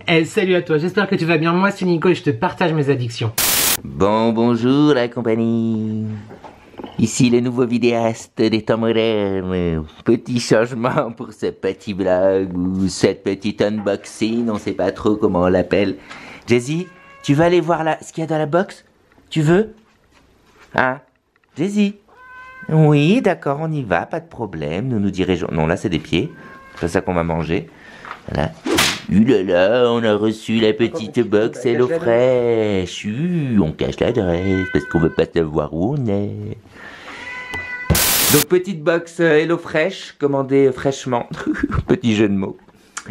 Hey, salut à toi, j'espère que tu vas bien. Moi c'est Nico et je te partage mes addictions. Bon, bonjour la compagnie. Ici le nouveau vidéaste des temps modernes. Petit changement pour ce petit vlog ou cette petite unboxing, on sait pas trop comment on l'appelle. Jessie, tu vas aller voir là ce qu'il y a dans la box? Tu veux? Hein? Jessie? Oui, d'accord, on y va, pas de problème. Nous nous dirigeons... Non, là c'est des pieds. C'est ça qu'on va manger. Voilà. Là, on a reçu la petite box HelloFresh. On cache l'adresse parce qu'on veut pas savoir où on est. Donc petite box HelloFresh, commandée fraîchement. Petit jeu de mots.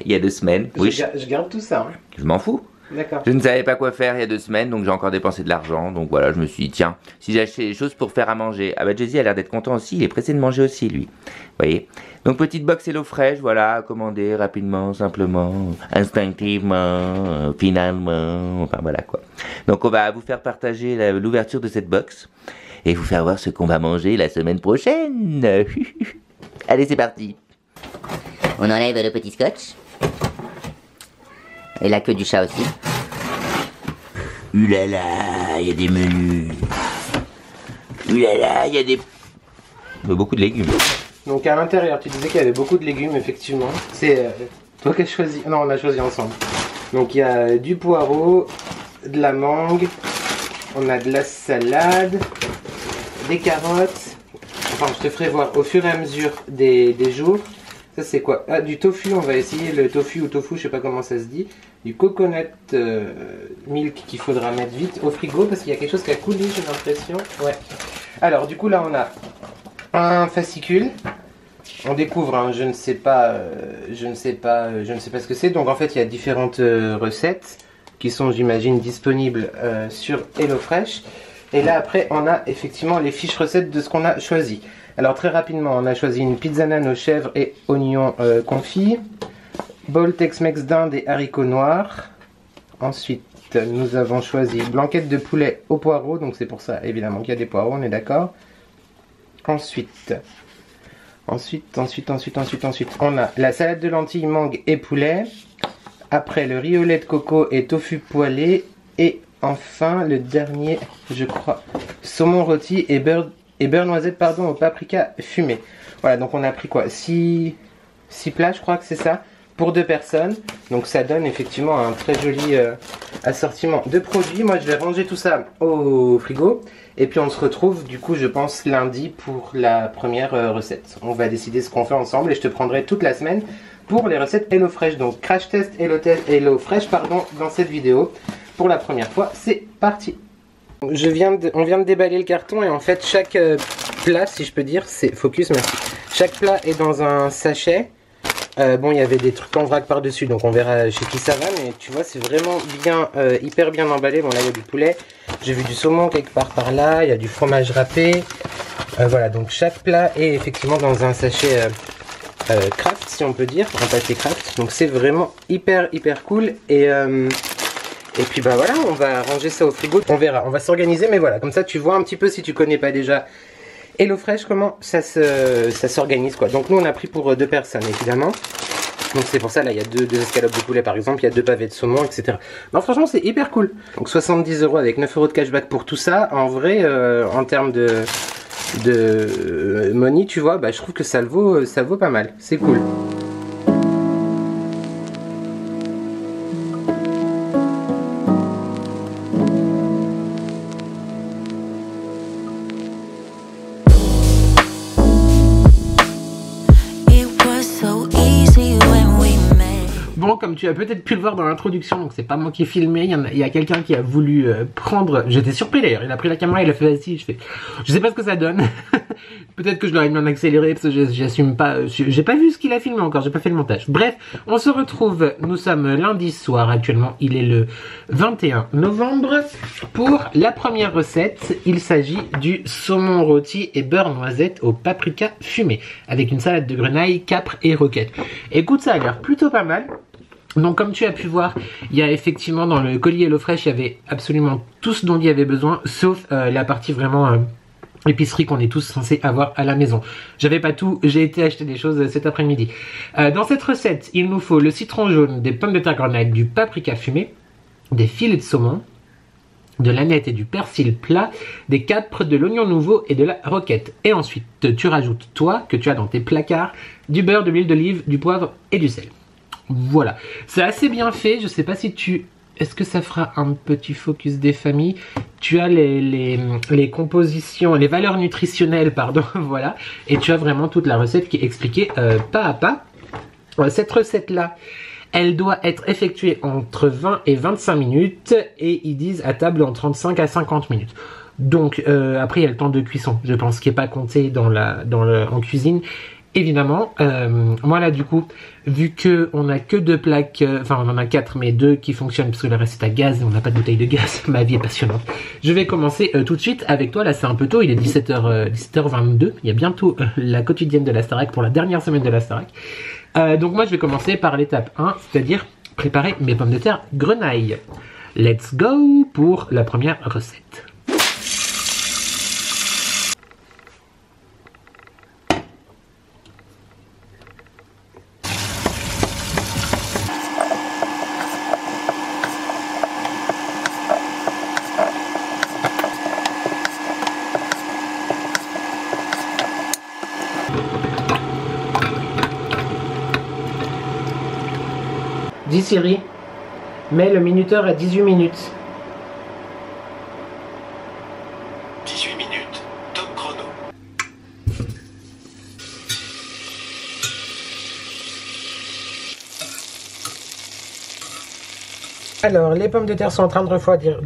Il y a 2 semaines. Oui, Je garde tout ça. Hein. Je m'en fous. D'accord. Je ne savais pas quoi faire il y a 2 semaines, donc j'ai encore dépensé de l'argent. Donc voilà, je me suis dit, tiens, si j'ai acheté des choses pour faire à manger. Ah bah Jessie a l'air d'être content aussi, il est pressé de manger aussi lui. Vous voyez. Donc petite box HelloFresh, voilà, commandée rapidement, simplement, instinctivement, finalement, enfin voilà quoi. Donc on va vous faire partager l'ouverture de cette box et vous faire voir ce qu'on va manger la semaine prochaine. Allez, c'est parti. On enlève le petit scotch. Et la queue du chat aussi. Oulala, il y a des menus. Oulala, il y a des... beaucoup de légumes. Donc à l'intérieur, tu disais qu'il y avait beaucoup de légumes, effectivement. C'est toi qui as choisi. Non, on a choisi ensemble. Donc il y a du poireau, de la mangue, on a de la salade, des carottes. Enfin, je te ferai voir au fur et à mesure des jours. Ça c'est quoi? Ah, du tofu, on va essayer le tofu ou tofu, je sais pas comment ça se dit. Du coconut milk qu'il faudra mettre vite au frigo parce qu'il y a quelque chose qui a coulé, j'ai l'impression. Ouais. Alors du coup là on a un fascicule. On découvre, hein, je ne sais pas ce que c'est. Donc en fait il y a différentes recettes qui sont, j'imagine, disponibles sur HelloFresh. Et là après on a effectivement les fiches recettes de ce qu'on a choisi. Alors très rapidement, on a choisi une pizza nane aux chèvres et oignons confits, bol Tex-Mex dinde et haricots noirs. Ensuite, nous avons choisi blanquette de poulet au poireau, donc c'est pour ça évidemment qu'il y a des poireaux, on est d'accord. Ensuite, on a la salade de lentilles, mangue et poulet. Après, le riz au lait de coco et tofu poêlé. Et enfin, le dernier, je crois, saumon rôti et beurre noisette pardon, au paprika fumé. Voilà, donc on a pris quoi, 6 plats, je crois que c'est ça, pour 2 personnes. Donc ça donne effectivement un très joli assortiment de produits. Moi je vais ranger tout ça au frigo. Et puis on se retrouve du coup je pense lundi pour la première recette. On va décider ce qu'on fait ensemble et je te prendrai toute la semaine pour les recettes HelloFresh. Donc crash test HelloFresh pardon, dans cette vidéo. Pour la première fois, c'est parti. On vient de déballer le carton et en fait chaque plat, si je peux dire, c'est focus, merci. Chaque plat est dans un sachet. Bon, il y avait des trucs en vrac par dessus, donc on verra chez qui ça va, mais tu vois, c'est vraiment bien, hyper bien emballé. Bon, là il y a du poulet, j'ai vu du saumon quelque part par là, il y a du fromage râpé. Voilà, donc chaque plat est effectivement dans un sachet craft, si on peut dire, en papier craft. Donc c'est vraiment hyper cool et puis bah voilà, on va ranger ça au frigo, on verra, on va s'organiser, mais voilà, comme ça tu vois un petit peu si tu connais pas déjà HelloFresh comment ça s'organise quoi. Donc nous on a pris pour 2 personnes évidemment, donc c'est pour ça là il y a 2 escalopes de poulet par exemple, il y a 2 pavés de saumon etc. Non franchement c'est hyper cool. Donc 70 € avec 9 € de cashback pour tout ça, en vrai en termes de money tu vois, bah je trouve que ça vaut pas mal, c'est cool. Bon, comme tu as peut-être pu le voir dans l'introduction, donc c'est pas moi qui ai filmé, il y a quelqu'un qui a voulu prendre, j'étais surpris d'ailleurs, il a pris la caméra, il a fait assis, je sais pas ce que ça donne, peut-être que je l'aurais mis en accéléré parce que j'assume pas, j'ai pas vu ce qu'il a filmé encore, j'ai pas fait le montage. Bref, on se retrouve, nous sommes lundi soir actuellement, il est le 21 novembre, pour la première recette, il s'agit du saumon rôti et beurre noisette au paprika fumé, avec une salade de grenaille, capre et roquette. Écoute, ça a l'air plutôt pas mal. Donc comme tu as pu voir, il y a effectivement dans le colis HelloFresh, il y avait absolument tout ce dont il y avait besoin, sauf la partie vraiment épicerie qu'on est tous censés avoir à la maison. J'avais pas tout, j'ai été acheter des choses cet après-midi. Dans cette recette, il nous faut le citron jaune, des pommes de terre grenade, du paprika fumé, des filets de saumon, de l'aneth et du persil plat, des capres, de l'oignon nouveau et de la roquette. Et ensuite, tu rajoutes, toi, que tu as dans tes placards, du beurre, de l'huile d'olive, du poivre et du sel. Voilà, c'est assez bien fait. Je sais pas si tu... Est-ce que ça fera un petit focus des familles? Tu as les compositions, les valeurs nutritionnelles, pardon, voilà. Et tu as vraiment toute la recette qui est expliquée pas à pas. Cette recette-là, elle doit être effectuée entre 20 et 25 minutes. Et ils disent à table en 35 à 50 minutes. Donc, après, il y a le temps de cuisson, je pense, qui n'est pas compté en cuisine. Évidemment, moi là du coup, vu que on a que 2 plaques, enfin on en a 4 mais 2 qui fonctionnent parce que le reste est à gaz et on n'a pas de bouteille de gaz, ma vie est passionnante. Je vais commencer tout de suite avec toi, là c'est un peu tôt, il est 17h22, il y a bientôt la quotidienne de la Starac pour la dernière semaine de la Starac. Donc moi je vais commencer par l'étape 1, c'est-à-dire préparer mes pommes de terre grenaille. Let's go pour la première recette. Dis Siri, mets le minuteur à 18 minutes. 18 minutes, top chrono. Alors, les pommes de terre sont en train de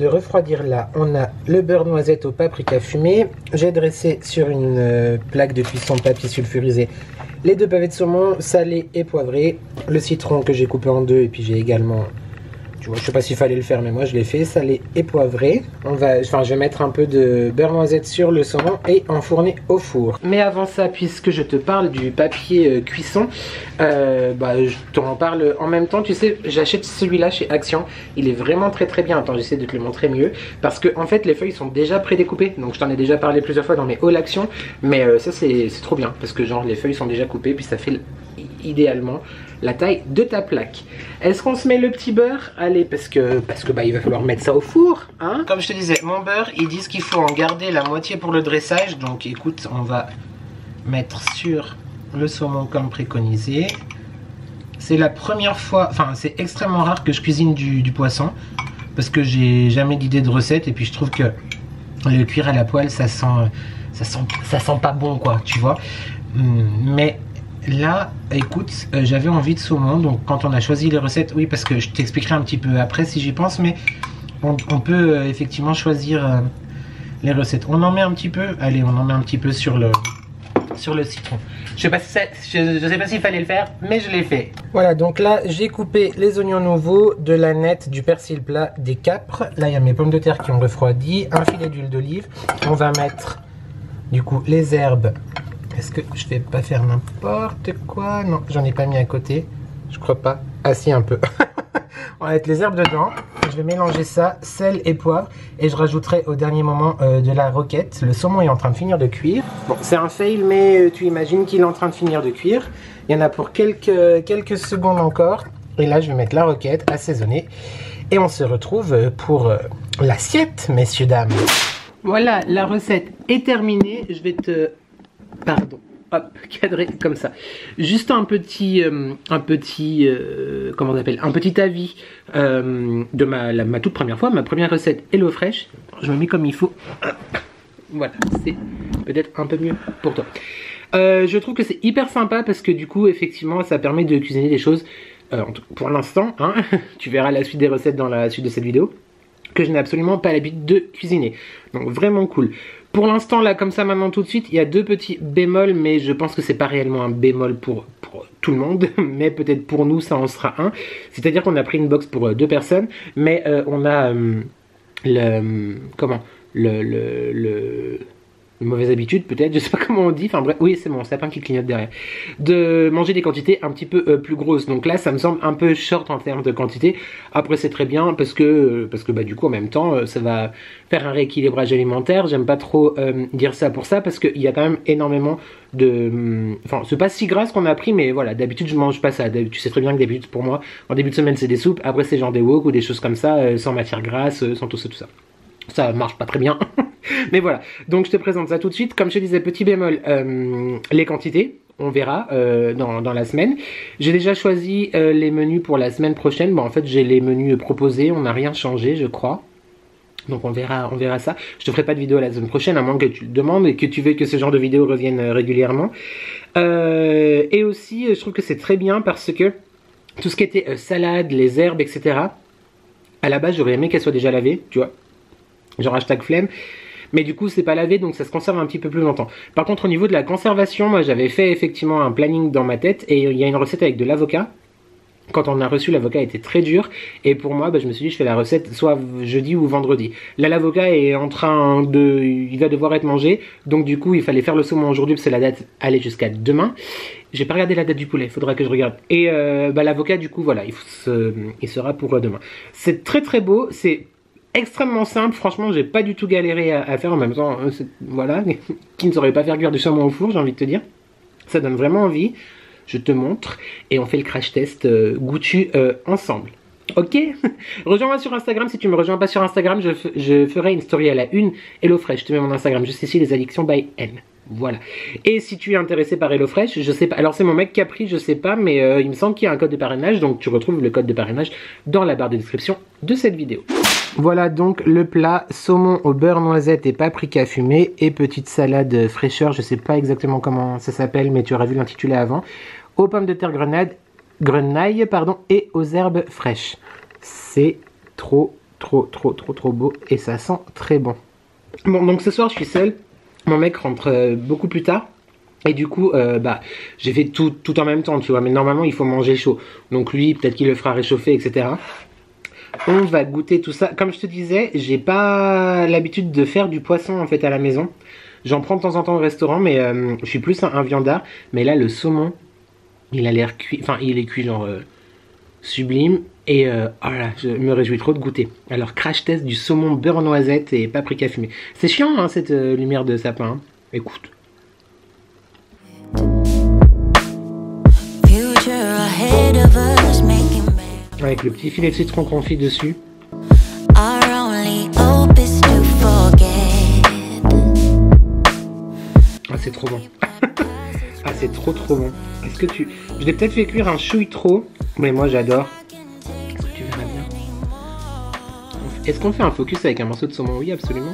refroidir là. On a le beurre noisette au paprika fumé. J'ai dressé sur une plaque de cuisson papier sulfurisé les 2 pavés de saumon salés et poivrés. Le citron que j'ai coupé en 2 et puis j'ai également... Tu vois, je sais pas s'il fallait le faire, mais moi je l'ai fait, salé et poivré. Je vais mettre un peu de beurre noisette sur le saumon et enfourner au four. Mais avant ça, puisque je te parle du papier cuisson, je t'en parle en même temps. Tu sais, j'achète celui-là chez Action. Il est vraiment très très bien. Attends, j'essaie de te le montrer mieux. Parce que en fait, les feuilles sont déjà prédécoupées. Donc je t'en ai déjà parlé plusieurs fois dans mes hauls Action. Mais ça, c'est trop bien. Parce que genre, les feuilles sont déjà coupées. Puis ça fait idéalement la taille de ta plaque. Est-ce qu'on se met le petit beurre? Allez, parce que il va falloir mettre ça au four, hein. Comme je te disais, mon beurre, ils disent qu'il faut en garder la moitié pour le dressage. Donc écoute, on va mettre sur le saumon comme préconisé. C'est la première fois, enfin c'est extrêmement rare que je cuisine du poisson, parce que j'ai jamais d'idée de recette, et puis je trouve que le cuire à la poêle, ça sent pas bon, quoi, tu vois. Mais là, écoute, j'avais envie de saumon, donc quand on a choisi les recettes, oui, parce que je t'expliquerai un petit peu après si j'y pense, mais on peut effectivement choisir les recettes. On en met un petit peu, allez, on en met un petit peu sur le citron. Je sais pas s'il fallait le faire, mais je l'ai fait. Voilà, donc là, j'ai coupé les oignons nouveaux, de l'aneth, du persil plat, des capres. Là, il y a mes pommes de terre qui ont refroidi, un filet d'huile d'olive. On va mettre, du coup, les herbes. Est-ce que je vais pas faire n'importe quoi? Non, j'en ai pas mis à côté. Je crois pas. Ah si, un peu. On va mettre les herbes dedans. Je vais mélanger ça, sel et poivre. Et je rajouterai au dernier moment de la roquette. Le saumon est en train de finir de cuire. Bon, c'est un fail, mais tu imagines qu'il est en train de finir de cuire. Il y en a pour quelques secondes encore. Et là, je vais mettre la roquette, assaisonnée. Et on se retrouve pour l'assiette, messieurs, dames. Voilà, la recette est terminée. Je vais te... Pardon, hop, cadré comme ça. Juste un petit comment on appelle, un petit avis de ma toute première fois, ma première recette HelloFresh. Je me mets comme il faut. Voilà, c'est peut-être un peu mieux pour toi. Je trouve que c'est hyper sympa parce que du coup, effectivement, ça permet de cuisiner des choses, pour l'instant, hein, tu verras la suite des recettes dans la suite de cette vidéo, que je n'ai absolument pas l'habitude de cuisiner. Donc vraiment cool. Pour l'instant, là, comme ça, maintenant, tout de suite, il y a 2 petits bémols, mais je pense que c'est pas réellement un bémol pour tout le monde, mais peut-être pour nous, ça en sera un. C'est-à-dire qu'on a pris une box pour 2 personnes, mais on a une mauvaise habitude peut-être, je sais pas comment on dit, enfin bref, oui c'est mon sapin qui clignote derrière, de manger des quantités un petit peu plus grosses. Donc là ça me semble un peu short en termes de quantité. Après c'est très bien parce que bah, du coup en même temps ça va faire un rééquilibrage alimentaire. J'aime pas trop dire ça pour ça parce qu'il y a quand même énormément de... Enfin c'est pas si gras ce qu'on a pris, mais voilà, d'habitude je mange pas ça. Tu sais très bien que d'habitude pour moi en début de semaine c'est des soupes, après c'est genre des wok ou des choses comme ça, sans matière grasse, sans tout ça tout ça. Ça marche pas très bien. Mais voilà, donc je te présente ça tout de suite. Comme je te disais, petit bémol, les quantités, on verra dans la semaine. J'ai déjà choisi les menus pour la semaine prochaine. Bon, en fait, j'ai les menus proposés, on n'a rien changé, je crois. Donc on verra ça. Je te ferai pas de vidéo la semaine prochaine, à moins que tu le demandes et que tu veuilles que ce genre de vidéo revienne régulièrement. Et aussi, je trouve que c'est très bien parce que tout ce qui était salade, les herbes, etc., à la base, j'aurais aimé qu'elles soient déjà lavées, tu vois. Genre hashtag flemme, mais du coup c'est pas lavé donc ça se conserve un petit peu plus longtemps. Par contre au niveau de la conservation, moi j'avais fait effectivement un planning dans ma tête et il y a une recette avec de l'avocat. Quand on a reçu, l'avocat était très dur et pour moi je me suis dit je fais la recette soit jeudi ou vendredi. Là l'avocat est en train de... il va devoir être mangé, donc du coup il fallait faire le saumon aujourd'hui parce que la date allait jusqu'à demain. J'ai pas regardé la date du poulet, faudra que je regarde. Et l'avocat du coup voilà, il sera pour demain. C'est très très beau, c'est extrêmement simple, franchement j'ai pas du tout galéré à faire en même temps, voilà, qui ne saurait pas faire cuire du saumon au four, j'ai envie de te dire. Ça donne vraiment envie, je te montre, et on fait le crash test goûtu ensemble. Ok. Rejoins-moi sur Instagram, si tu me rejoins pas sur Instagram, je ferai une story à la une, HelloFresh, je te mets mon Instagram, juste ici, les addictions by N. Voilà. Et si tu es intéressé par HelloFresh, je sais pas, alors c'est mon mec qui a pris, je sais pas, mais il me semble qu'il y a un code de parrainage, donc tu retrouves le code de parrainage dans la barre de description de cette vidéo. Voilà donc le plat, saumon au beurre noisette et paprika fumé et petite salade fraîcheur, je sais pas exactement comment ça s'appelle mais tu auras vu l'intitulé avant, aux pommes de terre grenaille et aux herbes fraîches. C'est trop beau et ça sent très bon. Bon donc ce soir je suis seul, mon mec rentre beaucoup plus tard. Et du coup, j'ai fait tout en même temps, tu vois, mais normalement il faut manger chaud. Donc lui, peut-être qu'il le fera réchauffer, etc. On va goûter tout ça. Comme je te disais, j'ai pas l'habitude de faire du poisson en fait à la maison. J'en prends de temps en temps au restaurant, mais je suis plus un viandard. Mais là, le saumon, il a l'air cuit. Enfin, il est cuit genre sublime. Et oh là, je me réjouis trop de goûter. Alors, crash test du saumon beurre noisette et paprika fumé. C'est chiant hein, cette lumière de sapin. Hein. Écoute. Avec le petit filet de citron confit dessus. Ah c'est trop bon. Ah c'est trop bon. Est-ce que tu... Je l'ai peut-être fait cuire un chouille trop, mais moi j'adore. Est-ce que tu verras bien? Est-ce qu'on fait un focus avec un morceau de saumon? Oui absolument.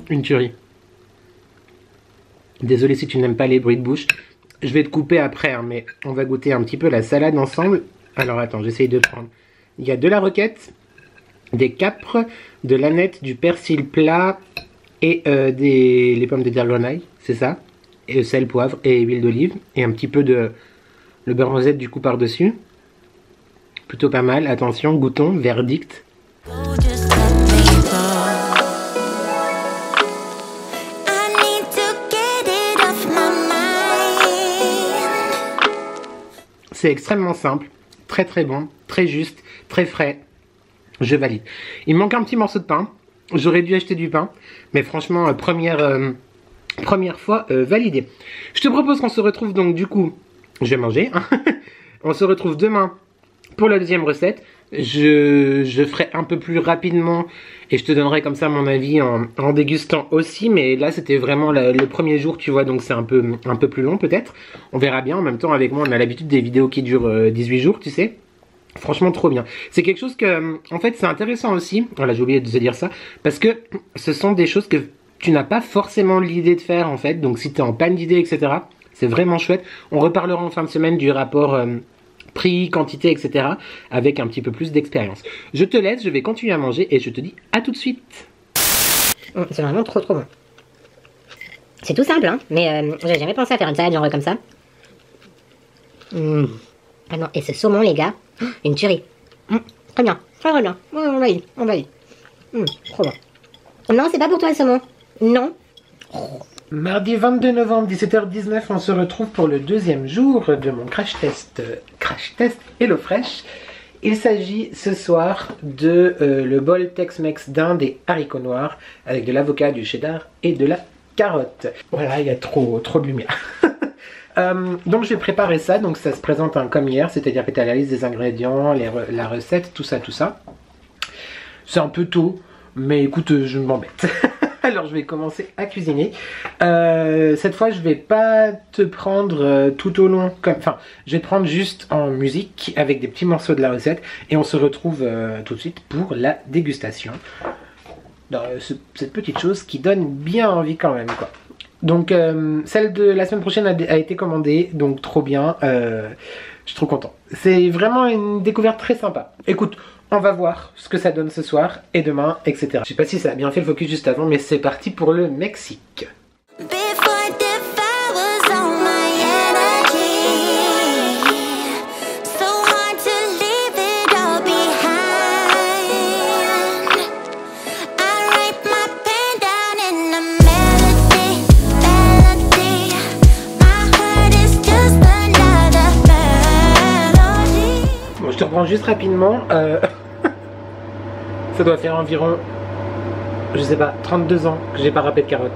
Une tuerie. Désolé si tu n'aimes pas les bruits de bouche. Je vais te couper après, hein, mais on va goûter un petit peu la salade ensemble. Alors attends, j'essaye de prendre. Il y a de la roquette, des capres, de l'aneth, du persil plat et les pommes de terre grenaille, c'est ça. Et sel, poivre et huile d'olive. Et un petit peu de le beurre noisette du coup par-dessus. Plutôt pas mal. Attention, goûtons, verdict. C'est extrêmement simple, très bon, très juste, très frais. Je valide. Il me manque un petit morceau de pain. J'aurais dû acheter du pain. Mais franchement, première fois validé. Je te propose qu'on se retrouve donc du coup... Je vais manger. Hein. On se retrouve demain pour la deuxième recette. Je ferai un peu plus rapidement et je te donnerai comme ça mon avis en dégustant aussi, mais là c'était vraiment le premier jour tu vois, donc c'est un peu plus long peut-être, on verra bien. En même temps avec moi on a l'habitude des vidéos qui durent 18 jours tu sais, franchement trop bien. C'est quelque chose que en fait c'est intéressant aussi, voilà j'ai oublié de te dire ça, parce que ce sont des choses que tu n'as pas forcément l'idée de faire en fait, donc si tu es en panne d'idées etc, c'est vraiment chouette. On reparlera en fin de semaine du rapport prix, quantité, etc. avec un petit peu plus d'expérience. Je te laisse, je vais continuer à manger et je te dis à tout de suite. C'est vraiment trop bon. C'est tout simple, hein, mais j'ai jamais pensé à faire une salade genre comme ça. Ah non, et ce saumon, les gars, une tuerie. Très bien, très bien. On va y, on va y. Trop bon. Non, c'est pas pour toi le saumon. Non. Mardi 22 novembre, 17h19, on se retrouve pour le deuxième jour de mon crash test HelloFresh. Il s'agit ce soir de le bol Tex-Mex d'Inde et haricots noirs avec de l'avocat, du cheddar et de la carotte. Voilà, il y a trop de lumière. Donc je vais préparer ça, donc ça se présente comme hier, c'est-à-dire que tu as la liste des ingrédients, la recette, tout ça. C'est un peu tôt, mais écoute, je m'embête. Alors je vais commencer à cuisiner. Cette fois je vais pas te prendre tout au long, enfin je vais te prendre juste en musique avec des petits morceaux de la recette et on se retrouve tout de suite pour la dégustation. Cette petite chose qui donne bien envie quand même quoi. Donc celle de la semaine prochaine a été commandée, donc trop bien, je suis trop content. C'est vraiment une découverte très sympa. Écoute, on va voir ce que ça donne ce soir et demain, etc. Je sais pas si ça a bien fait le focus juste avant, mais c'est parti pour le Mexique. Bon, je te reprends juste rapidement. Ça doit faire environ, je sais pas, 32 ans que j'ai pas râpé de carottes.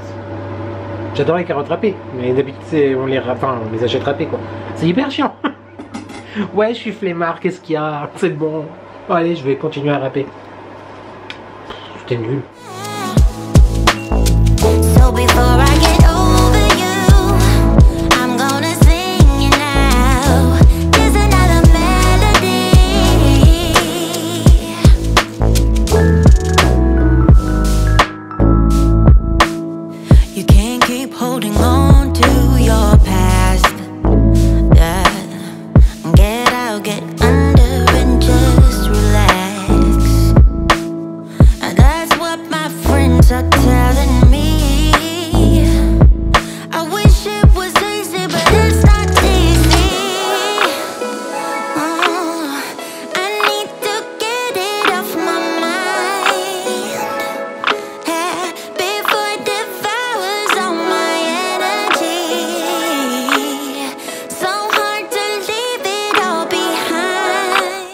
J'adore les carottes râpées, mais d'habitude on les achète râpées quoi. C'est hyper chiant. Ouais, je suis flemmard, qu'est-ce qu'il y a? C'est bon. Bon, allez, je vais continuer à râper. C'était nul.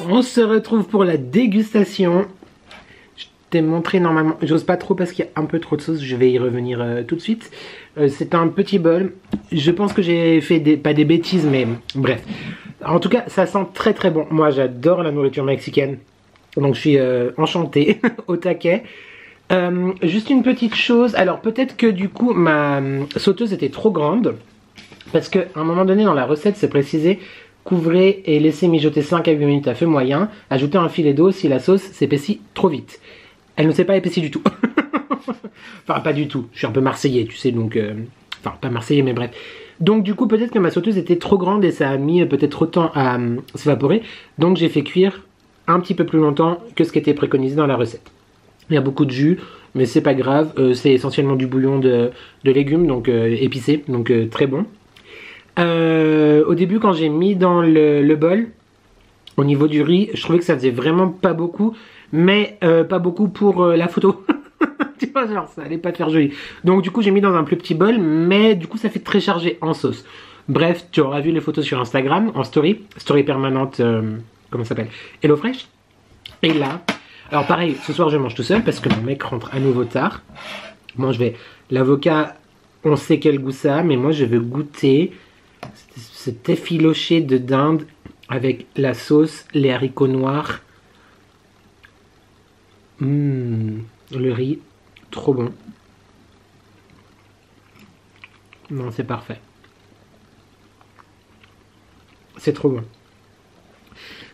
On se retrouve pour la dégustation. Je t'ai montré normalement, j'ose pas trop parce qu'il y a un peu trop de sauce, je vais y revenir tout de suite. C'est un petit bol. Je pense que j'ai fait pas des bêtises, mais bref. En tout cas, ça sent très très bon. Moi, j'adore la nourriture mexicaine. Donc, je suis enchanté au taquet. Juste une petite chose. Alors, peut-être que du coup, ma sauteuse était trop grande. Parce qu'à un moment donné, dans la recette, c'est précisé... Couvrez et laissez mijoter 5 à 8 minutes à feu moyen. Ajoutez un filet d'eau si la sauce s'épaissit trop vite. Elle ne s'est pas épaissie du tout. Enfin, pas du tout. Je suis un peu marseillais, tu sais, donc... Enfin, pas marseillais, mais bref. Donc, du coup, peut-être que ma sauteuse était trop grande et ça a mis peut-être trop de temps à s'évaporer. Donc, j'ai fait cuire un petit peu plus longtemps que ce qui était préconisé dans la recette. Il y a beaucoup de jus, mais c'est pas grave. C'est essentiellement du bouillon de légumes, donc épicé, donc très bon. Au début quand j'ai mis dans le bol, au niveau du riz, je trouvais que ça faisait vraiment pas beaucoup, mais pas beaucoup pour la photo. Tu vois, genre ça allait pas te faire joli. Donc du coup j'ai mis dans un plus petit bol, mais du coup ça fait très chargé en sauce. Bref, tu auras vu les photos sur Instagram, en story permanente, comment ça s'appelle, HelloFresh. Et là, alors pareil, ce soir je mange tout seul parce que mon mec rentre à nouveau tard. Moi je vais, l'avocat, on sait quel goût ça a, mais moi je veux goûter cet effiloché de dinde avec la sauce, les haricots noirs. Le riz, trop bon. Non, c'est parfait. C'est trop bon.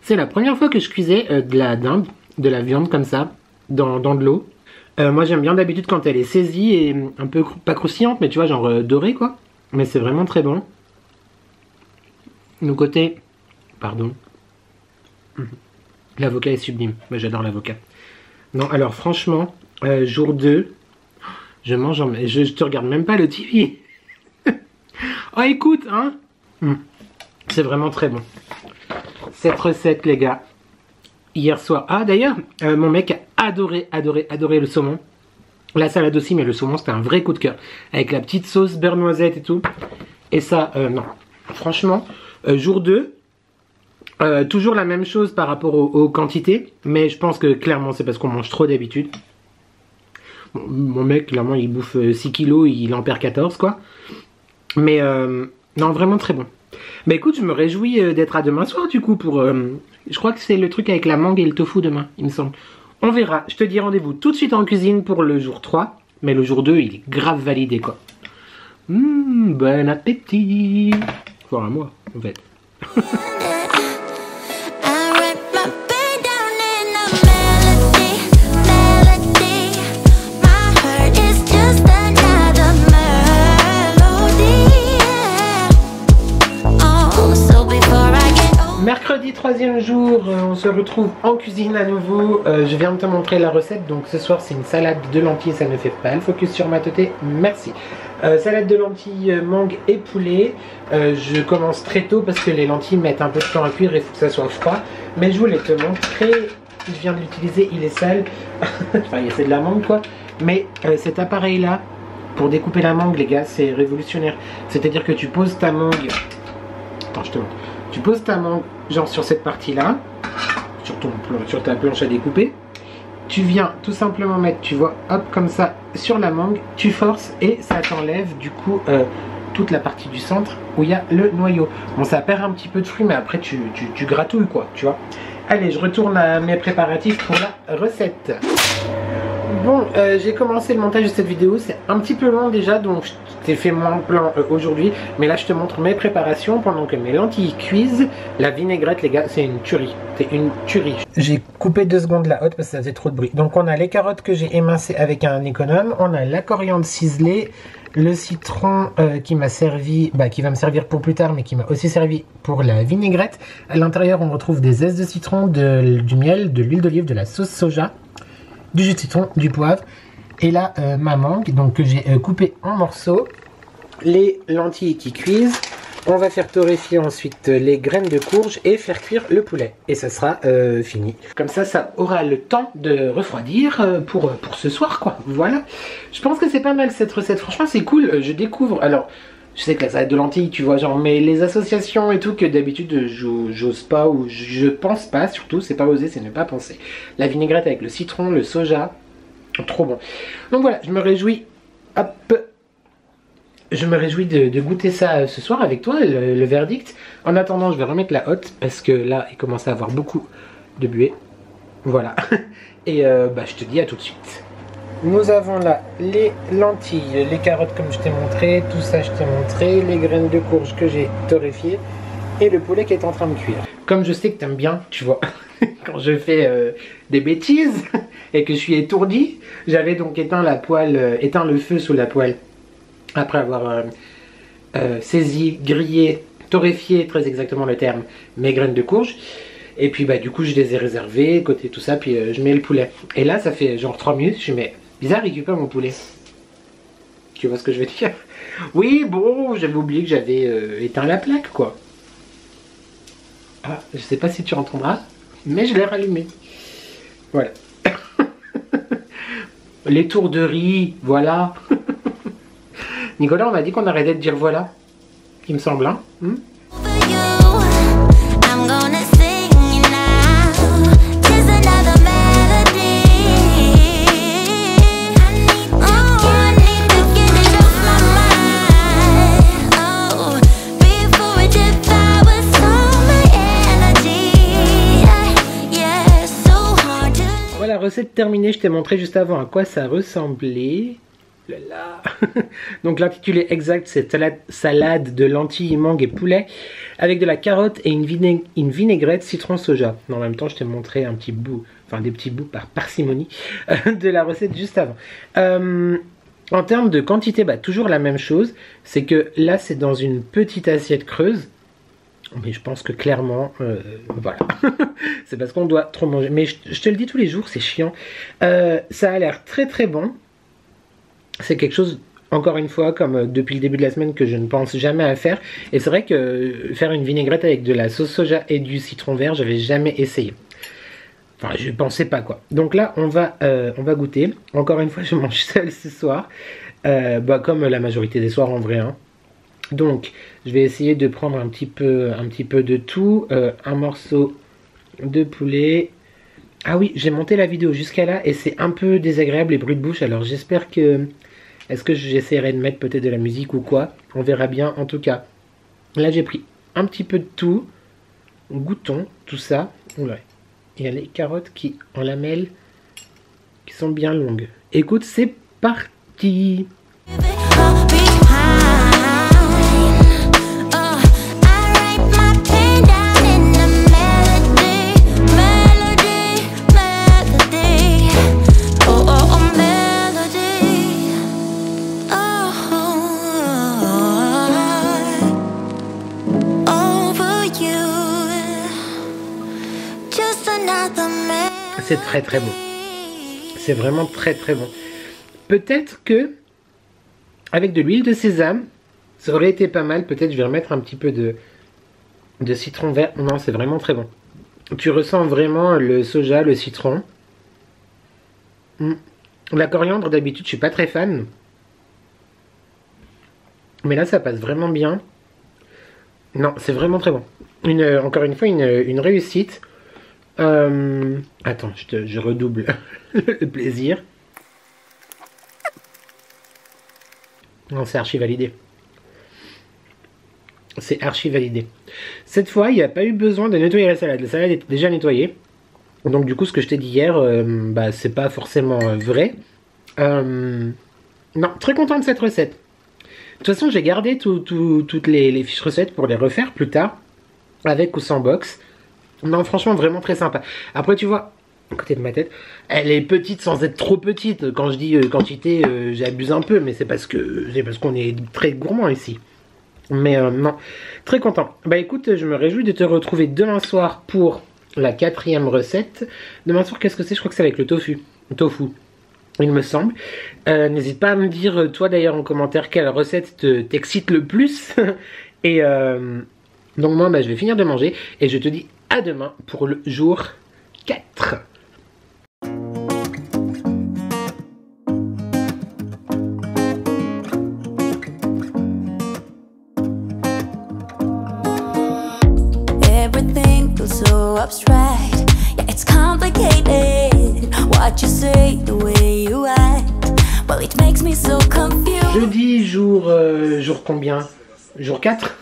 C'est la première fois que je cuisais de la dinde, de la viande comme ça, dans de l'eau. Moi j'aime bien d'habitude quand elle est saisie et un peu, pas croustillante, mais tu vois, genre dorée quoi. Mais c'est vraiment très bon. Le côté, pardon, l'avocat est sublime. Moi j'adore l'avocat. Non, alors franchement, jour 2, je mange en... Je te regarde même pas le TV. Oh écoute, hein. C'est vraiment très bon. Cette recette, les gars, hier soir... Ah, d'ailleurs, mon mec a adoré le saumon. La salade aussi, mais le saumon, c'était un vrai coup de cœur. Avec la petite sauce beurre noisette et tout. Et ça, non. Franchement, jour 2, toujours la même chose par rapport aux quantités. Mais je pense que clairement, c'est parce qu'on mange trop d'habitude. Bon, mon mec, clairement, il bouffe 6 kilos, il en perd 14, quoi. Mais, non, vraiment très bon. Bah écoute, je me réjouis d'être à demain soir, du coup, pour... je crois que c'est le truc avec la mangue et le tofu demain, il me semble. On verra. Je te dis rendez-vous tout de suite en cuisine pour le jour 3. Mais le jour 2, il est grave validé, quoi. Bon appétit. Enfin, à moi, en fait. Mercredi 3e jour, on se retrouve en cuisine à nouveau. Je viens de te montrer la recette, donc ce soir c'est une salade de lentilles, ça ne fait pas le focus sur ma teuté, merci. Salade de lentilles, mangue et poulet. Je commence très tôt parce que les lentilles mettent un peu de temps à cuire et il faut que ça soit froid. Mais je voulais te montrer, je viens de l'utiliser, il est sale. Enfin, c'est de la mangue quoi. Mais cet appareil là, pour découper la mangue les gars, c'est révolutionnaire. C'est-à-dire que tu poses ta mangue... Attends, je te montre. Tu poses ta mangue genre sur cette partie-là, sur ta planche à découper. Tu viens tout simplement mettre, tu vois, hop, comme ça, sur la mangue. Tu forces et ça t'enlève du coup toute la partie du centre où il y a le noyau. Bon, ça perd un petit peu de fruit, mais après tu gratouilles quoi, tu vois. Allez, je retourne à mes préparatifs pour la recette. Bon, j'ai commencé le montage de cette vidéo, c'est un petit peu long déjà, donc je t'ai fait mon plan aujourd'hui. Mais là, je te montre mes préparations pendant que mes lentilles cuisent. La vinaigrette, les gars, c'est une tuerie. C'est une tuerie. J'ai coupé 2 secondes la hotte parce que ça faisait trop de bruit. Donc, on a les carottes que j'ai émincées avec un économe. On a la coriandre ciselée, le citron qui m'a servi, qui va me servir pour plus tard, mais qui m'a aussi servi pour la vinaigrette. À l'intérieur, on retrouve des zestes de citron, du miel, de l'huile d'olive, de la sauce soja, du jus de citron, du poivre et là ma mangue donc que j'ai coupé en morceaux, les lentilles qui cuisent. On va faire torréfier ensuite les graines de courge et faire cuire le poulet et ça sera fini. Comme ça aura le temps de refroidir pour ce soir quoi. Voilà, je pense que c'est pas mal cette recette, franchement c'est cool. Je découvre, alors je sais que la salade de lentilles tu vois genre, mais les associations et tout que d'habitude j'ose pas ou je pense pas, surtout c'est pas oser, c'est ne pas penser. La vinaigrette avec le citron, le soja, trop bon. Donc voilà, je me réjouis, hop, je me réjouis de goûter ça ce soir avec toi, le verdict. En attendant je vais remettre la hotte parce que là il commence à avoir beaucoup de buée. Voilà, et je te dis à tout de suite. Nous avons là les lentilles, les carottes comme je t'ai montré, tout ça je t'ai montré, les graines de courge que j'ai torréfiées et le poulet qui est en train de cuire. Comme je sais que t'aimes bien, tu vois, quand je fais des bêtises et que je suis étourdi, j'avais donc éteint le feu sous la poêle après avoir saisi, grillé, torréfié, très exactement le terme, mes graines de courge. Et puis du coup je les ai réservées, côté tout ça, puis je mets le poulet. Et là ça fait genre 3 minutes, je mets... Bizarre, récupère mon poulet. Tu vois ce que je veux dire? Oui, bon, j'avais oublié que j'avais éteint la plaque, quoi. Ah, je sais pas si tu entendras, mais je l'ai rallumé. Voilà. Les tours de riz, voilà. Nicolas, on m'a dit qu'on arrêtait de dire voilà. Il me semble, hein? Recette terminée, je t'ai montré juste avant à quoi ça ressemblait. Là. Donc l'intitulé exact c'est salade de lentilles, mangue et poulet avec de la carotte et une vinaigrette citron soja. En même temps je t'ai montré un petit bout, enfin des petits bouts par parcimonie de la recette juste avant. En termes de quantité, toujours la même chose, c'est que là c'est dans une petite assiette creuse. Mais je pense que clairement, voilà, c'est parce qu'on doit trop manger. Mais je te le dis tous les jours, c'est chiant. Ça a l'air très très bon. C'est quelque chose Encore une fois, comme depuis le début de la semaine, que je ne pense jamais à faire. Et c'est vrai que faire une vinaigrette avec de la sauce soja et du citron vert, j'avais jamais essayé. Enfin, je pensais pas quoi. Donc là, on va goûter. Encore une fois, je mange seul ce soir. Comme la majorité des soirs en vrai. Hein. Donc, je vais essayer de prendre un petit peu de tout. Un morceau de poulet. Ah oui, j'ai monté la vidéo jusqu'à là et c'est un peu désagréable les bruits de bouche. Alors j'espère que... Est-ce que j'essaierai de mettre peut-être de la musique ou quoi? On verra bien. En tout cas, là j'ai pris un petit peu de tout. Goûtons tout ça. Oula. Il y a les carottes qui en lamelles qui sont bien longues. Écoute, c'est parti. C'est très très bon. C'est vraiment très très bon. Peut-être que avec de l'huile de sésame, ça aurait été pas mal. Peut-être je vais remettre un petit peu de citron vert. Non, c'est vraiment très bon. Tu ressens vraiment le soja, le citron. La coriandre, d'habitude, je suis pas très fan. Mais là, ça passe vraiment bien. Non, c'est vraiment très bon. Encore une fois, une réussite. Attends, je redouble le plaisir. Non, c'est archi validé. C'est archi validé. Cette fois, il n'y a pas eu besoin de nettoyer la salade. La salade est déjà nettoyée. Donc du coup, ce que je t'ai dit hier, c'est pas forcément vrai. Non, très content de cette recette. De toute façon, j'ai gardé toutes les fiches recettes pour les refaire plus tard, avec ou sans box. Non, franchement, vraiment très sympa. Après, tu vois, à côté de ma tête, elle est petite sans être trop petite. Quand je dis quantité, j'abuse un peu, mais c'est parce qu'on est très gourmand ici. Mais non, très content. Bah écoute, je me réjouis de te retrouver demain soir pour la 4e recette. Demain soir, qu'est-ce que c'est? Je crois que c'est avec le tofu. Il me semble. N'hésite pas à me dire, toi d'ailleurs, en commentaire, quelle recette t'excite le plus. Et donc moi, je vais finir de manger et je te dis à demain pour le jour 4. Everything feels so abstract. Yeah, it's complicated. What you say, the way you act. Well, it makes me so confused. Jeudi, jour combien? Jour 4.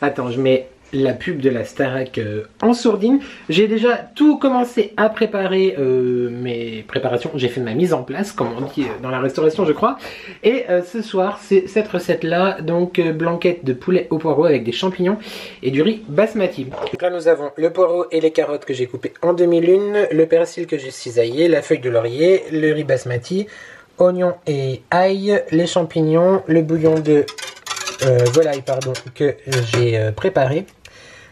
Attends, je mets la pub de la Starac en sourdine. J'ai déjà tout commencé à préparer mes préparations. J'ai fait ma mise en place, comme on dit dans la restauration, je crois. Et ce soir, c'est cette recette-là. Donc, blanquette de poulet au poireau avec des champignons et du riz basmati. Donc là, nous avons le poireau et les carottes que j'ai coupées en demi-lune, le persil que j'ai cisaillé, la feuille de laurier, le riz basmati, oignons et ail, les champignons, le bouillon de volaille, pardon, que j'ai préparé.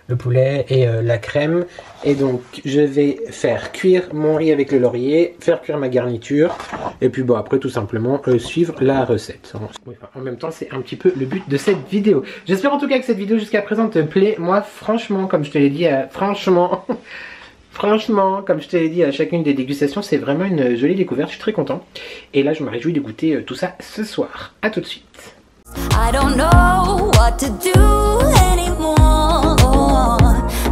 Le poulet et la crème. Et donc je vais faire cuire mon riz avec le laurier, faire cuire ma garniture et puis bon après tout simplement suivre la recette. En même temps c'est un petit peu le but de cette vidéo. J'espère en tout cas que cette vidéo jusqu'à présent te plaît. Moi franchement, comme je te l'ai dit, franchement comme je te l'ai dit à chacune des dégustations, c'est vraiment une jolie découverte, je suis très content. Et là je me réjouis de goûter tout ça ce soir. A tout de suite. I don't know what to do anymore.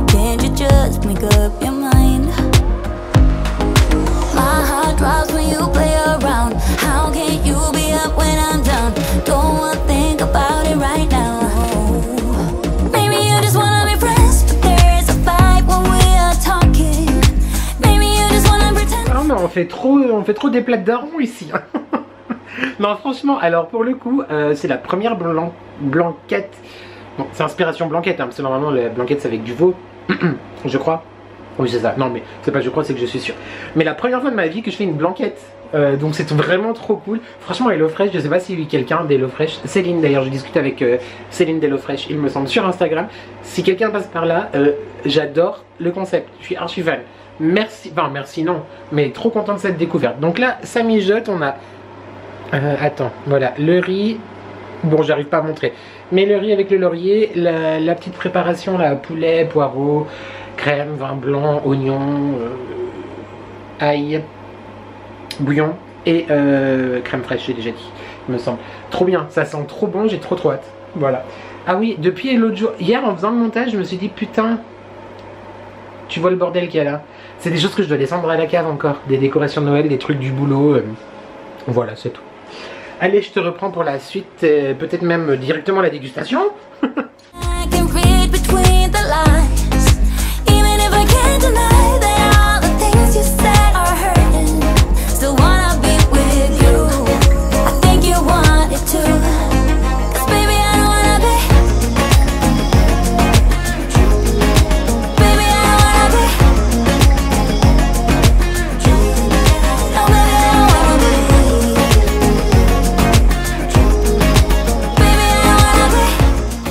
Can't you just make up your mind? My heart drops when you play around. How can you be up when I'm down? Don't wanna think about it right now. Maybe you just wanna be friends, but there is a fight when we are talking. Maybe you just wanna pretend. Ah mais on fait trop des plaques d'arons ici. Non franchement, alors pour le coup, c'est la première blanquette. Bon, c'est inspiration blanquette, hein, parce que normalement la blanquette c'est avec du veau, je crois. Oui c'est ça, non mais c'est pas je crois, c'est que je suis sûr. Mais la première fois de ma vie que je fais une blanquette, donc c'est vraiment trop cool. Franchement HelloFresh, je sais pas si quelqu'un d'HelloFresh, Céline d'ailleurs, je discute avec Céline d'HelloFresh, il me semble, sur Instagram. Si quelqu'un passe par là, j'adore le concept, je suis archi fan. Merci, enfin merci non, mais trop content de cette découverte. Donc là, ça mijote, on a Attends, voilà, le riz. Bon, j'arrive pas à montrer. Mais le riz avec le laurier, la petite préparation là, poulet, poireaux, crème, vin blanc, oignon, ail, bouillon et crème fraîche, j'ai déjà dit, il me semble. Trop bien, ça sent trop bon, j'ai trop hâte. Voilà. Ah oui, depuis l'autre jour, hier en faisant le montage, je me suis dit putain, tu vois le bordel qu'il y a là. C'est des choses que je dois descendre à la cave encore, des décorations de Noël, des trucs du boulot. Voilà, c'est tout. Allez, je te reprends pour la suite, peut-être même directement la dégustation.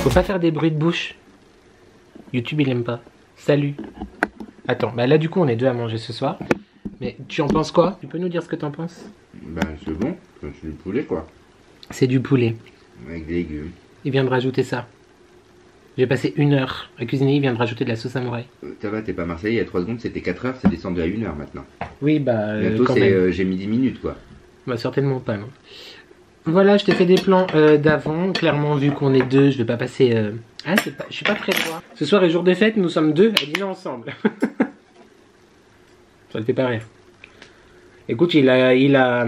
Faut pas faire des bruits de bouche. YouTube il aime pas. Salut. Attends, bah là du coup on est deux à manger ce soir. Mais tu en penses quoi? Tu peux nous dire ce que t'en penses? Bah c'est bon, c'est du poulet quoi. C'est du poulet. Avec des légumes. Il vient de rajouter ça. J'ai passé 1 heure à cuisiner, il vient de rajouter de la sauce samouraï. Ça va, t'es pas Marseillais, il y a 3 secondes c'était 4 heures, c'est descendu à 1 heure maintenant. Oui bah bientôt j'ai mis 10 minutes quoi. Bah certainement pas non. Voilà, je t'ai fait des plans d'avant. Clairement, vu qu'on est deux, je vais pas passer... Ah, je suis pas prêt de voir. Ce soir est jour de fête, nous sommes deux à dîner ensemble. Ça le fait pas rire. Écoute, il a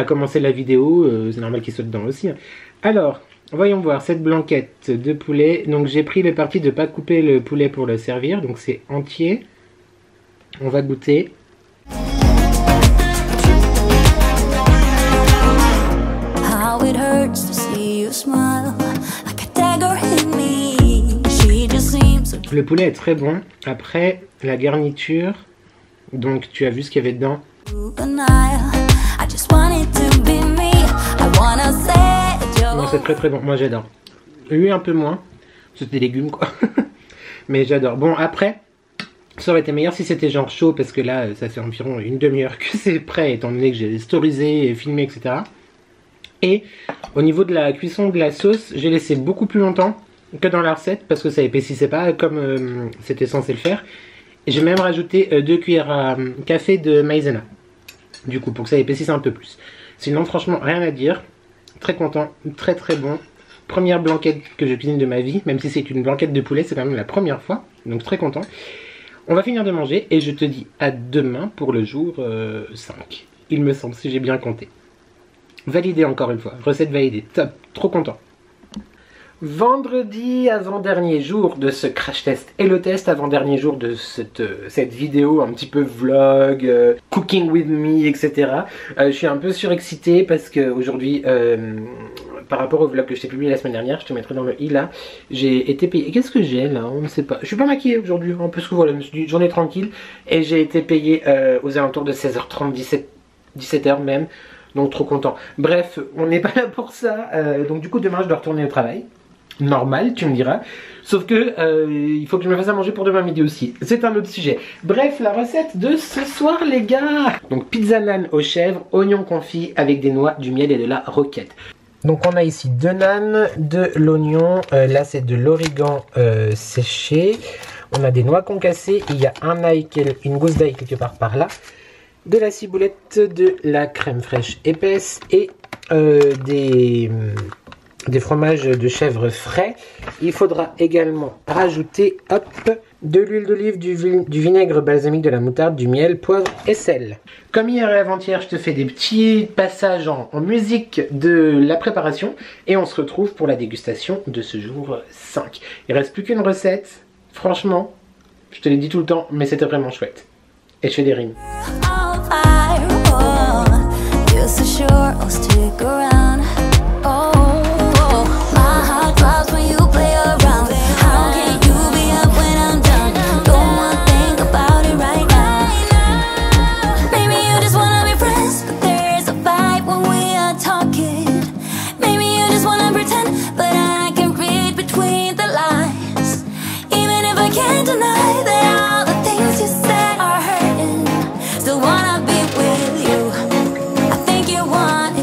commencé la vidéo, c'est normal qu'il soit dedans aussi. Alors, voyons voir, cette blanquette de poulet. Donc j'ai pris le parti de pas couper le poulet pour le servir, donc c'est entier. On va goûter. Le poulet est très bon. Après, la garniture, donc tu as vu ce qu'il y avait dedans. Non, c'est très très bon, moi j'adore. Lui un peu moins, c'est des légumes quoi. Mais j'adore. Bon après, ça aurait été meilleur si c'était genre chaud, parce que là ça fait environ 1 demi-heure que c'est prêt, étant donné que j'ai storyzé et filmé, etc. Et au niveau de la cuisson de la sauce, j'ai laissé beaucoup plus longtemps que dans la recette, parce que ça épaississait pas comme c'était censé le faire. Et j'ai même rajouté 2 cuillères à café de maïzena, du coup, pour que ça épaississe un peu plus. Sinon franchement rien à dire, très content, très très bon. Première blanquette que je cuisine de ma vie, même si c'est une blanquette de poulet, c'est quand même la première fois, donc très content. On va finir de manger et je te dis à demain pour le jour 5, il me semble, si j'ai bien compté. Validé encore une fois, recette validée, top, trop content. Vendredi, avant-dernier jour de ce crash test et le test avant-dernier jour de cette vidéo un petit peu vlog, cooking with me, etc. Je suis un peu surexcité parce que aujourd'hui, par rapport au vlog que je t'ai publié la semaine dernière, je te mettrai dans le i là, j'ai été payé. Qu'est-ce que j'ai là? On ne sait pas. Je suis pas maquillée aujourd'hui, hein, parce que voilà, je me suis dit journée tranquille et j'ai été payé aux alentours de 16h30, 17h même. Donc trop content. Bref, on n'est pas là pour ça. Donc du coup demain je dois retourner au travail. Normal, tu me diras. Sauf que il faut que je me fasse à manger pour demain midi aussi. C'est un autre sujet. Bref, la recette de ce soir les gars. Donc pizza nan aux chèvres, oignons confits avec des noix, du miel et de la roquette. Donc on a ici 2 nanes, de l'oignon, là c'est de l'origan séché. On a des noix concassées, il y a un ail, une gousse d'ail quelque part par là. De la ciboulette, de la crème fraîche épaisse et des fromages de chèvre frais. Il faudra également rajouter hop, de l'huile d'olive, du vinaigre balsamique, de la moutarde, du miel, poivre et sel. Comme hier et avant-hier, je te fais des petits passages en musique de la préparation et on se retrouve pour la dégustation de ce jour 5. Il reste plus qu'une recette. Franchement, je te l'ai dit tout le temps, mais c'était vraiment chouette. Et je fais des rimes. Still wanna be with you. I think you want it.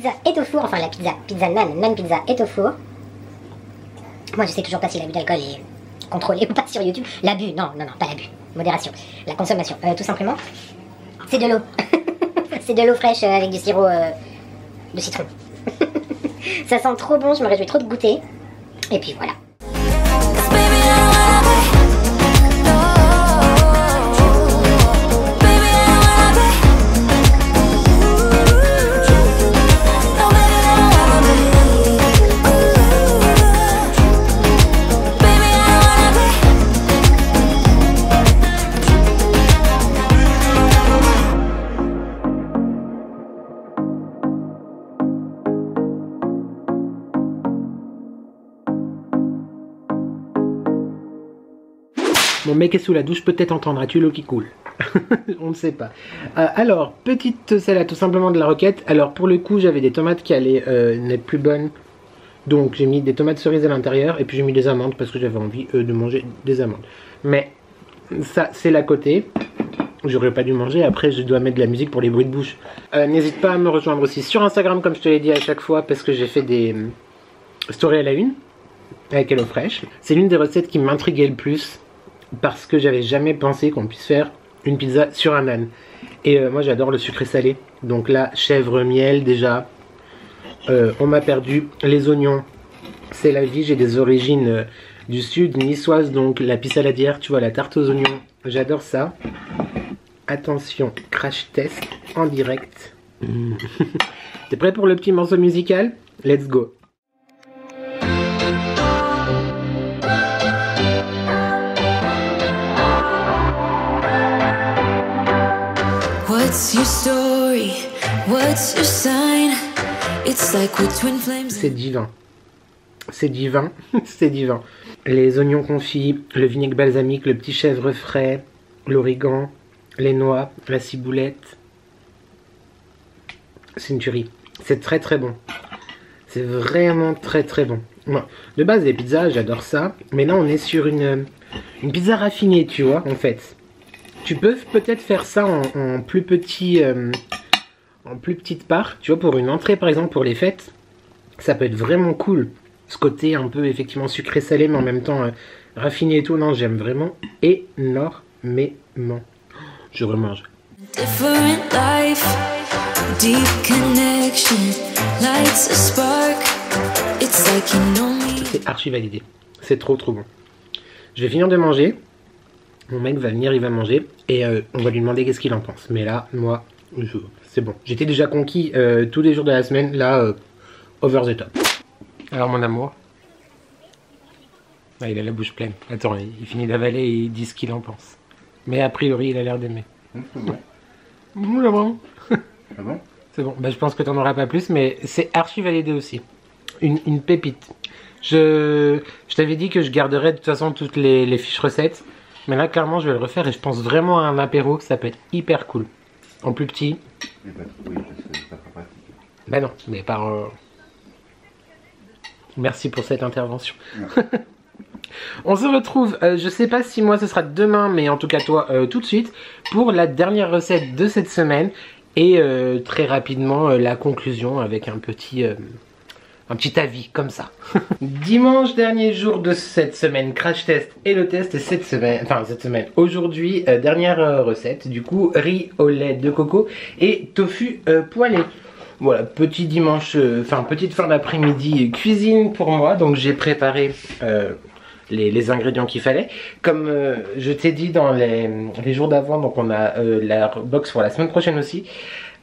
pizza est au four, enfin la pizza nan pizza est au four. Moi je sais toujours pas si l'abus d'alcool est contrôlé ou pas sur YouTube. L'abus, non, pas l'abus. Modération. La consommation, tout simplement. C'est de l'eau. C'est de l'eau fraîche avec du sirop de citron. Ça sent trop bon, je me réjouis trop de goûter. Et puis voilà. Mon mec est sous la douche, peut-être entendras-tu l'eau qui coule. On ne sait pas. Alors, petite salade, tout simplement de la roquette. Alors, pour le coup, j'avais des tomates qui allaient n'être plus bonnes. Donc, j'ai mis des tomates cerises à l'intérieur. Et puis, j'ai mis des amandes parce que j'avais envie de manger des amandes. Mais, ça, c'est l'à côté. J'aurais pas dû manger. Après, je dois mettre de la musique pour les bruits de bouche. N'hésite pas à me rejoindre aussi sur Instagram, comme je te l'ai dit à chaque fois. Parce que j'ai fait des stories à la une. Avec HelloFresh. C'est l'une des recettes qui m'intriguait le plus. Parce que j'avais jamais pensé qu'on puisse faire une pizza sur un âne. Et moi j'adore le sucré salé. Donc là, chèvre, miel déjà. On m'a perdu. Les oignons, c'est la vie. J'ai des origines du sud, niçoise. Donc la pissaladière, tu vois, la tarte aux oignons. J'adore ça. Attention, crash test en direct. T'es prêt pour le petit morceau musical? Let's go. What's your story? What's your sign? It's like we're twin flames. C'est divin. C'est divin. C'est divin. Les oignons confits, le vinaigre balsamique, le petit chèvre frais, l'origan, les noix, la ciboulette. C'est une tuerie. C'est très très bon. C'est vraiment très très bon. Moi, de base, les pizzas, j'adore ça. Mais là, on est sur une pizza raffinée, tu vois, en fait. Tu peux peut-être faire ça en plus petit, en plus petite part. Tu vois, pour une entrée, par exemple, pour les fêtes, ça peut être vraiment cool. Ce côté un peu, effectivement, sucré-salé, mais en même temps raffiné et tout. Non, j'aime vraiment énormément. Je remange. Different life, deep connection, lights a spark. It's like you know me. C'est archi validé. C'est trop trop bon. Je vais finir de manger. Mon mec va venir, il va manger. Et on va lui demander qu'est-ce qu'il en pense. Mais là, moi, c'est bon. J'étais déjà conquis tous les jours de la semaine. Là, over the top. Alors mon amour. Ah, il a la bouche pleine. Attends, il finit d'avaler et il dit ce qu'il en pense. Mais a priori, il a l'air d'aimer. C'est bon. Oula, bon. Ah bon? C'est bon. Bah, je pense que t'en auras pas plus, mais c'est archi validé aussi. Une pépite. Je t'avais dit que je garderais de toute façon toutes les fiches recettes. Mais là, clairement, je vais le refaire et je pense vraiment à un apéro que ça peut être hyper cool. En plus petit. Oui, parce que c'est pas très pratique. Bah non, mais par... Merci pour cette intervention. On se retrouve, je sais pas si moi ce sera demain, mais en tout cas toi tout de suite, pour la dernière recette de cette semaine. Et très rapidement la conclusion avec un petit avis comme ça. Dimanche, dernier jour de cette semaine, crash test et le test cette semaine, aujourd'hui, dernière recette, du coup, riz au lait de coco et tofu poêlé. Voilà, petit dimanche, petite fin d'après-midi cuisine pour moi, donc j'ai préparé les ingrédients qu'il fallait. Comme je t'ai dit dans les jours d'avant, donc on a la box pour la semaine prochaine aussi.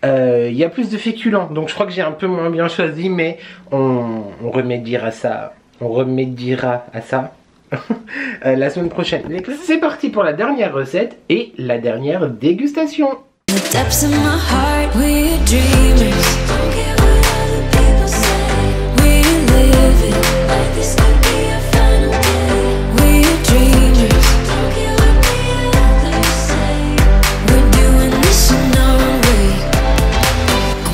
Il y a plus de féculents, donc je crois que j'ai un peu moins bien choisi, mais on remédiera à ça. On remédiera à ça la semaine prochaine. C'est parti pour la dernière recette et la dernière dégustation. The depths of my heart, we're dreamers. Don't care what other people say. We live it like this could be our final day. We're dreamers. Don't care what the others say. We're doing this in our way.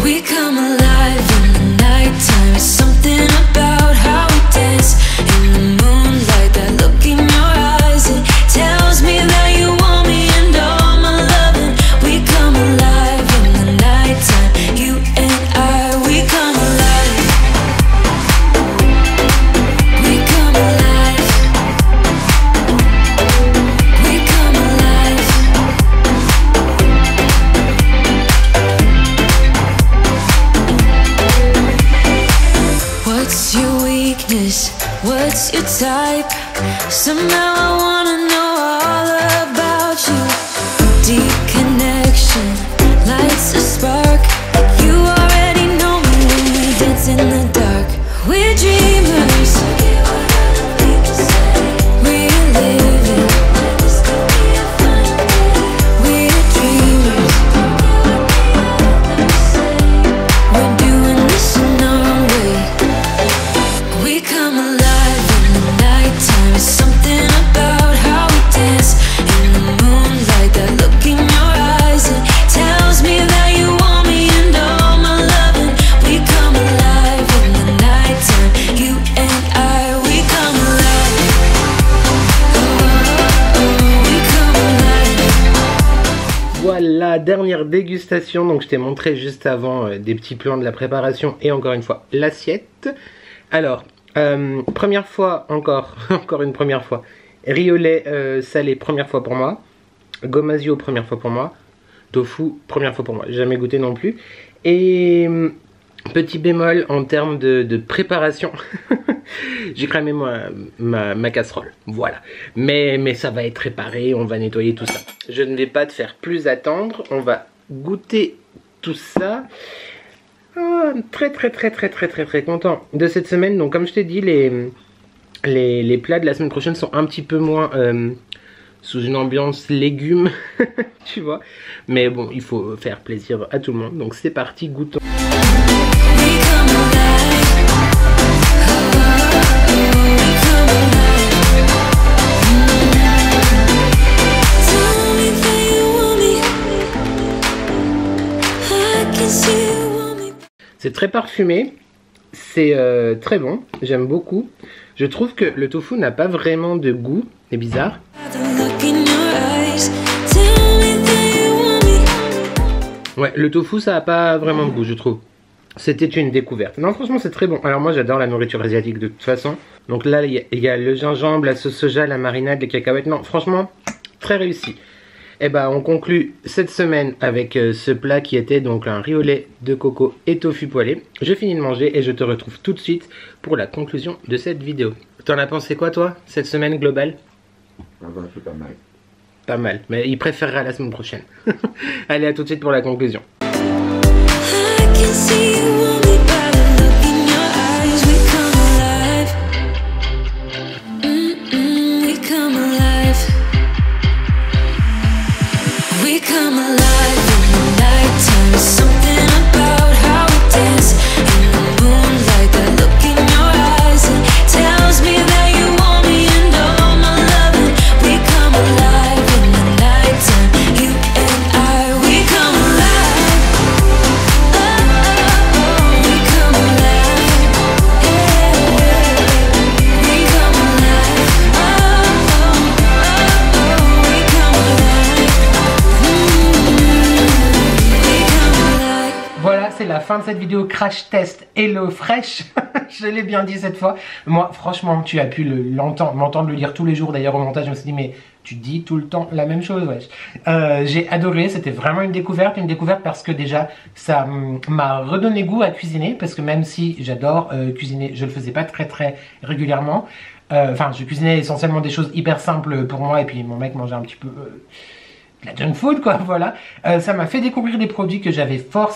We come alive in the nighttime. It's something about how we dance in the moonlight. That look in your eyes, it tells me that you want me and all my loving. We come alive in the nighttime, you and just your type. Somehow I wanna know all about you. Deep connection lights a spark. You already know me when we dance in the dark. We're dreamers. We're living. We're dreamers. We're doing this in our own way. We come alive in the nighttime. There's something about how we dance in the moonlight. That look in your eyes, it tells me that you want me and all my loving. We come alive in the nighttime. You and I, we come alive. Oh, we come alive. Voilà, dernière dégustation. Donc je t'ai montré juste avant des petits plans de la préparation et encore une fois l'assiette. Alors, première fois encore, encore une première fois. Riz au lait salé, première fois pour moi. Gomasio, première fois pour moi. Tofu, première fois pour moi. Jamais goûté non plus. Et petit bémol en termes de préparation. J'ai cramé ma casserole. Voilà. Mais ça va être réparé. On va nettoyer tout ça. Je ne vais pas te faire plus attendre. On va goûter tout ça. Oh, très content de cette semaine. Donc comme je t'ai dit, les plats de la semaine prochaine sont un petit peu moins sous une ambiance légumes, tu vois. Mais bon, il faut faire plaisir à tout le monde. Donc c'est parti, goûtons. C'est très parfumé, c'est très bon, j'aime beaucoup. Je trouve que le tofu n'a pas vraiment de goût, c'est bizarre. Ouais, le tofu ça a pas vraiment de goût, je trouve. C'était une découverte. Non, franchement c'est très bon. Alors moi j'adore la nourriture asiatique de toute façon. Donc là il y a le gingembre, la sauce soja, la marinade, les cacahuètes. Non, franchement très réussi. Et bah on conclut cette semaine avec ce plat qui était donc un riz au lait de coco et tofu poêlé. Je finis de manger et je te retrouve tout de suite pour la conclusion de cette vidéo. T'en as pensé quoi toi, cette semaine globale? Ah bah, c'est pas mal. Pas mal, mais il préférera la semaine prochaine. Allez, à tout de suite pour la conclusion. C'est la fin de cette vidéo crash test Hello Fresh. Je l'ai bien dit cette fois. Moi franchement tu as pu m'entendre le dire tous les jours. D'ailleurs au montage je me suis dit mais tu dis tout le temps la même chose, wesh. J'ai adoré, c'était vraiment une découverte parce que déjà ça m'a redonné goût à cuisiner. Parce que même si j'adore cuisiner, je le faisais pas très régulièrement. Enfin je cuisinais essentiellement des choses hyper simples pour moi. Et puis mon mec mangeait un petit peu... la junk food quoi, voilà. Ça m'a fait découvrir des produits que j'avais pas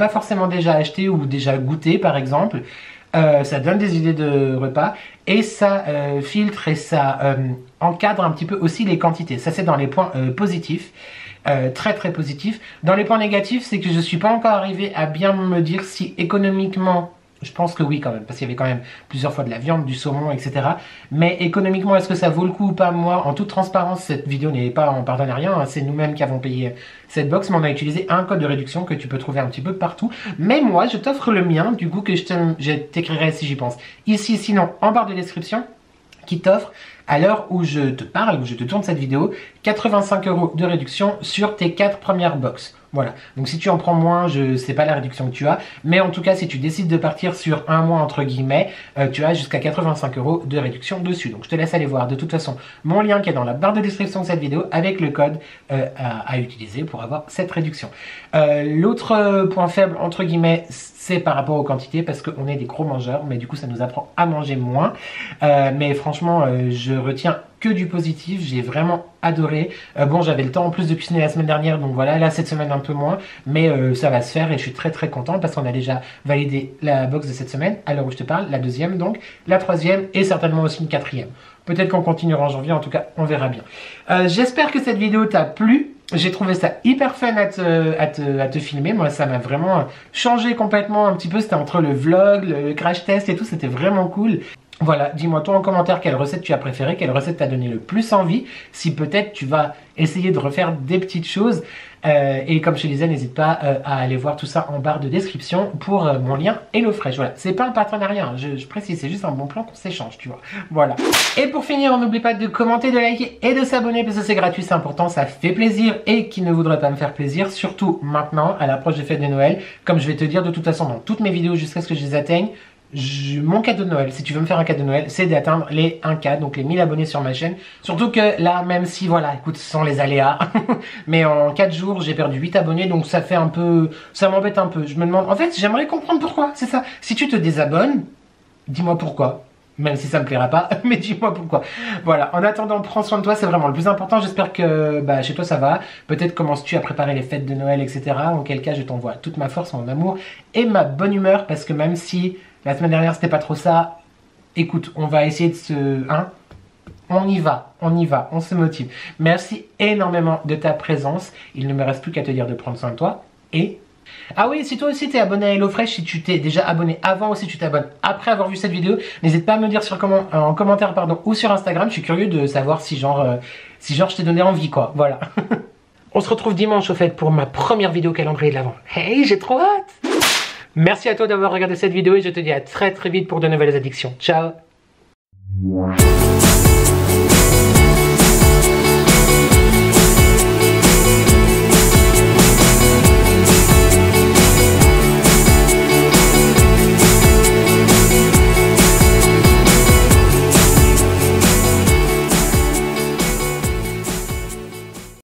forcément déjà acheté ou déjà goûté par exemple. Ça donne des idées de repas et ça filtre et ça encadre un petit peu aussi les quantités. Ça c'est dans les points positifs, très positifs. Dans les points négatifs, c'est que je suis pas encore arrivé à bien me dire si économiquement... Je pense que oui quand même, parce qu'il y avait quand même plusieurs fois de la viande, du saumon, etc. Mais économiquement, est-ce que ça vaut le coup ou pas? Moi, en toute transparence, cette vidéo n'est pas en partenariat, hein, c'est nous-mêmes qui avons payé cette box, mais on a utilisé un code de réduction que tu peux trouver un petit peu partout. Mais moi, je t'offre le mien, du coup, que je t'écrirai si j'y pense. Ici, sinon, en barre de description, qui t'offre à l'heure où je te parle, où je te tourne cette vidéo, 85 € de réduction sur tes 4 premières box. Voilà, donc si tu en prends moins, je sais pas la réduction que tu as, mais en tout cas si tu décides de partir sur un mois entre guillemets, tu as jusqu'à 85 € de réduction dessus. Donc je te laisse aller voir de toute façon mon lien qui est dans la barre de description de cette vidéo avec le code à utiliser pour avoir cette réduction. L'autre point faible entre guillemets, c'est par rapport aux quantités parce qu'on est des gros mangeurs, mais du coup ça nous apprend à manger moins. Mais franchement, je retiens que du positif, j'ai vraiment adoré. Bon, j'avais le temps en plus de cuisiner la semaine dernière, donc voilà, là cette semaine un peu moins, mais ça va se faire et je suis très content parce qu'on a déjà validé la box de cette semaine, à l'heure où je te parle, la deuxième donc, la troisième et certainement aussi une quatrième. Peut-être qu'on continuera en janvier, en tout cas on verra bien. J'espère que cette vidéo t'a plu. J'ai trouvé ça hyper fun à te filmer. Moi, ça m'a vraiment changé complètement un petit peu. C'était entre le vlog, le crash test et tout. C'était vraiment cool. Voilà, dis-moi toi en commentaire quelle recette tu as préférée, quelle recette t'a donné le plus envie. Si peut-être tu vas essayer de refaire des petites choses. Et comme je te disais, n'hésite pas à aller voir tout ça en barre de description pour mon lien HelloFresh. Voilà, c'est pas un partenariat, hein, je précise, c'est juste un bon plan qu'on s'échange, tu vois. Voilà. Et pour finir, n'oublie pas de commenter, de liker et de s'abonner parce que c'est gratuit, c'est important, ça fait plaisir. Et qui ne voudrait pas me faire plaisir, surtout maintenant, à l'approche des fêtes de Noël. Comme je vais te dire de toute façon dans toutes mes vidéos jusqu'à ce que je les atteigne, mon cadeau de Noël, si tu veux me faire un cadeau de Noël, c'est d'atteindre les 1K, donc les 1000 abonnés sur ma chaîne. Surtout que là, même si, voilà, écoute, ce sont les aléas, mais en 4 jours, j'ai perdu 8 abonnés, donc ça fait un peu, ça m'embête un peu. Je me demande, en fait, j'aimerais comprendre pourquoi, c'est ça. Si tu te désabonnes, dis-moi pourquoi. Même si ça me plaira pas, mais dis-moi pourquoi. Voilà, en attendant, prends soin de toi, c'est vraiment le plus important. J'espère que chez toi ça va. Peut-être commences-tu à préparer les fêtes de Noël, etc. En quel cas, je t'envoie toute ma force, mon amour et ma bonne humeur, parce que même si la semaine dernière c'était pas trop ça, écoute, on va essayer de se... on y va, on se motive. Merci énormément de ta présence. Il ne me reste plus qu'à te dire de prendre soin de toi et... Ah oui, si toi aussi t'es abonné à HelloFresh, si tu t'es déjà abonné avant ou si tu t'abonnes après avoir vu cette vidéo, n'hésite pas à me dire en commentaire ou sur Instagram. Je suis curieux de savoir si genre je t'ai donné envie quoi, voilà. On se retrouve dimanche au fait pour ma première vidéo calendrier de l'Avent. Hey, j'ai trop hâte. Merci à toi d'avoir regardé cette vidéo et je te dis à très vite pour de nouvelles addictions. Ciao.